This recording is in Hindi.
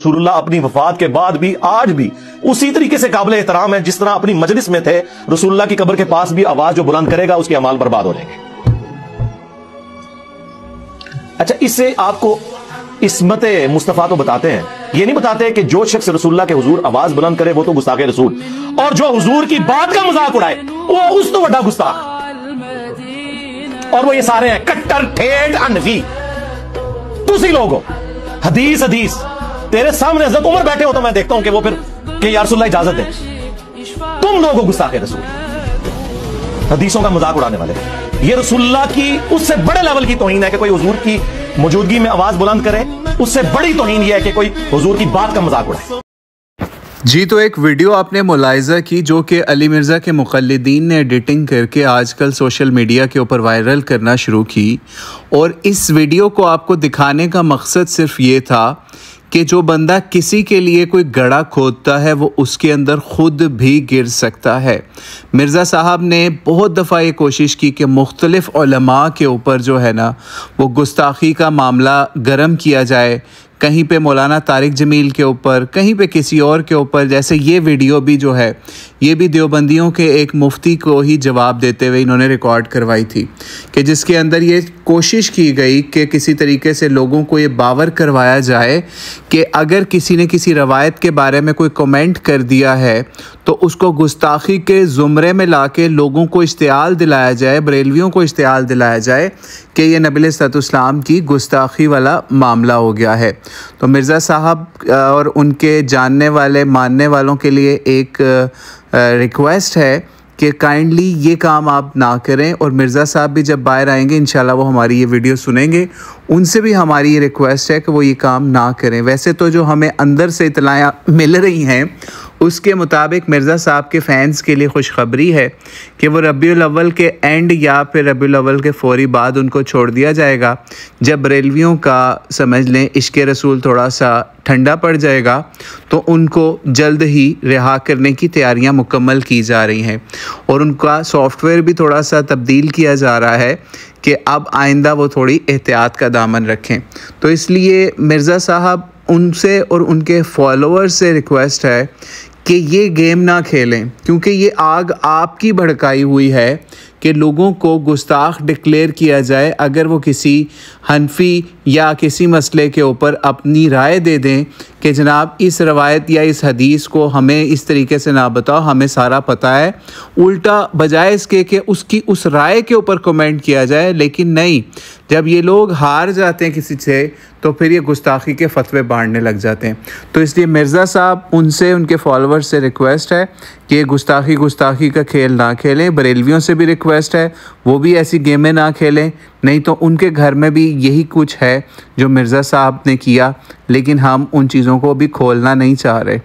रसूलुल्लाह अपनी वफात के बाद भी आज भी उसी तरीके से काबिल एहतराम है जिस तरह अपनी मजलिस में थे। रसूलुल्लाह की कब्र के पास भी आवाज जो बुलंद करेगा उसके अमाल बर्बाद हो जाएंगे। अच्छा, इससे आपको इस्मत मुस्तफा तो बताते हैं, ये नहीं बताते कि जो शख्स रसूलुल्लाह के हुजूर आवाज बुलंद करे वो तो गुस्ताखे रसूल, और जो हुजूर की बात का मजाक उड़ाए वो उस तो बड़ा गुस्ताख। और वो ये सारे हैं कट्टर ठेठ अनफी। तुसी लोग हो हदीस हदीस, तेरे सामने हज़रत उमर बैठे हो तो मैं देखता हूं कि वो फिर कि या रसूलुल्लाह इजाजत दे। तुम लोग हो गुस्ताखे रसूल, हदीसों का मजाक उड़ाने वाले। ये रसूलुल्लाह की उससे बड़े लेवल की तौहीन है कि कोई हुजूर की मौजूदगी में आवाज बुलंद करे, उससे बड़ी तौहीन यह है कि कोई हुजूर की बात का मजाक उड़ाए। जी, तो एक वीडियो आपने मुलाहिज़ा की जो कि अली मिर्ज़ा के मुक़ल्लिदीन ने एडिटिंग करके आजकल सोशल मीडिया के ऊपर वायरल करना शुरू की, और इस वीडियो को आपको दिखाने का मकसद सिर्फ ये था कि जो बंदा किसी के लिए कोई गड्ढा खोदता है वो उसके अंदर ख़ुद भी गिर सकता है। मिर्ज़ा साहब ने बहुत दफ़ा ये कोशिश की कि मुख्तलिफ़ उलमा के ऊपर जो है ना वो गुस्ताखी का मामला गर्म किया जाए, कहीं पे मौलाना तारिक जमील के ऊपर, कहीं पे किसी और के ऊपर। जैसे ये वीडियो भी जो है ये भी देवबंदियों के एक मुफ्ती को ही जवाब देते हुए इन्होंने रिकॉर्ड करवाई थी, कि जिसके अंदर ये कोशिश की गई कि किसी तरीके से लोगों को ये बावर करवाया जाए कि अगर किसी ने किसी रवायत के बारे में कोई कमेंट कर दिया है तो उसको गुस्ताखी के ज़ुमरे में लाके लोगों को इश्तियाल दिलाया जाए, बरेलवियों को इश्तियाल दिलाया जाए कि ये नबी अलैहिस्सलाम की गुस्ताखी वाला मामला हो गया है। तो मिर्ज़ा साहब और उनके जानने वाले मानने वालों के लिए एक रिक्वेस्ट है कि काइंडली ये काम आप ना करें, और मिर्ज़ा साहब भी जब बाहर आएंगे इंशाल्लाह वो हमारी ये वीडियो सुनेंगे, उनसे भी हमारी ये रिक्वेस्ट है कि वो ये काम ना करें। वैसे तो जो हमें अंदर से इत्तलायाँ मिल रही हैं उसके मुताबिक मिर्ज़ा साहब के फ़ैन्स के लिए खुशखबरी है कि वो रबीउल अव्वल के एंड या फिर रबीउल अव्वल के फ़ौरी बाद उनको छोड़ दिया जाएगा। जब बरेलवियों का समझ लें इश्क़ रसूल थोड़ा सा ठंडा पड़ जाएगा तो उनको जल्द ही रिहा करने की तैयारियां मुकम्मल की जा रही हैं, और उनका सॉफ्टवेयर भी थोड़ा सा तब्दील किया जा रहा है कि अब आइंदा वो थोड़ी एहतियात का दामन रखें। तो इसलिए मिर्ज़ा साहब उनसे और उनके फॉलोअर्स से रिक्वेस्ट है कि ये गेम ना खेलें, क्योंकि ये आग आपकी भड़काई हुई है कि लोगों को गुस्ताख डिक्लेयर किया जाए अगर वो किसी हनफी या किसी मसले के ऊपर अपनी राय दे दें कि जनाब इस रवायत या इस हदीस को हमें इस तरीके से ना बताओ, हमें सारा पता है। उल्टा बजाय इसके कि उसकी उस राय के ऊपर कमेंट किया जाए, लेकिन नहीं, जब ये लोग हार जाते हैं किसी से तो फिर ये गुस्ताखी के फतवे बांटने लग जाते हैं। तो इसलिए मिर्ज़ा साहब उनसे उनके फॉलोअर्स से रिक्वेस्ट है कि ये गुस्ताखी का खेल ना खेलें। बरेलवियों से भी रिक्वेस्ट है वो भी ऐसी गेमें ना खेलें, नहीं तो उनके घर में भी यही कुछ है जो मिर्ज़ा साहब ने किया, लेकिन हम उन चीज़ों को भी खोलना नहीं चाह रहे।